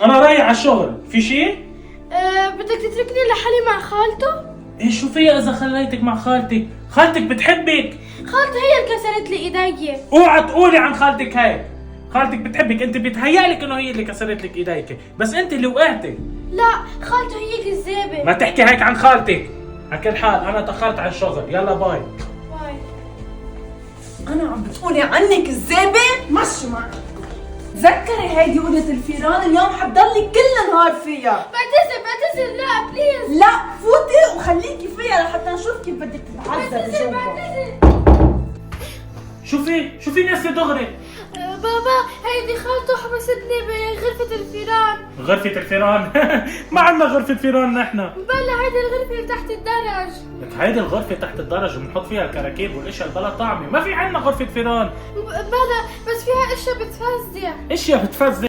انا رايح على الشغل، في شيء؟ بدك تتركني لحالي مع خالته؟ ايه شو فيها اذا خليتك مع خالتك؟ خالتك بتحبك. خالته هي اللي كسرت لي ايدي. اوعى تقولي عن خالتك هيك. خالتك بتحبك، انت بتهيألك انه هي اللي كسرت لك ايديك، بس انت اللي وقعتي. لا، خالته هي كذابة. ما تحكي هيك عن خالتك. على كل حال انا تأخرت على الشغل، يلا باي. باي. انا عم بتقولي عني كذابة؟ مشي معك. تذكري هيدي أوضة الفيران، اليوم حتضلي كل نهار فيها. بعتذر لا بليز. لا فوتي وخليكي فيها لحتى نشوف كيف بدك تتعذبي جوا. بعتذر. شوفي نفسي دغري. بابا، هيدي خالته حبستني بغرفة الفيران. غرفة الفيران؟ ما عندنا غرفة فيران نحن. بلا هيدي الغرفة اللي تحت الدرج. لك هيدي الغرفة تحت الدرج وبنحط فيها الكراكيب والاشياء البلا طعمة، ما في عندنا غرفة فيران. بلا، بس فيها اشياء بتفزع. اشياء بتفزع؟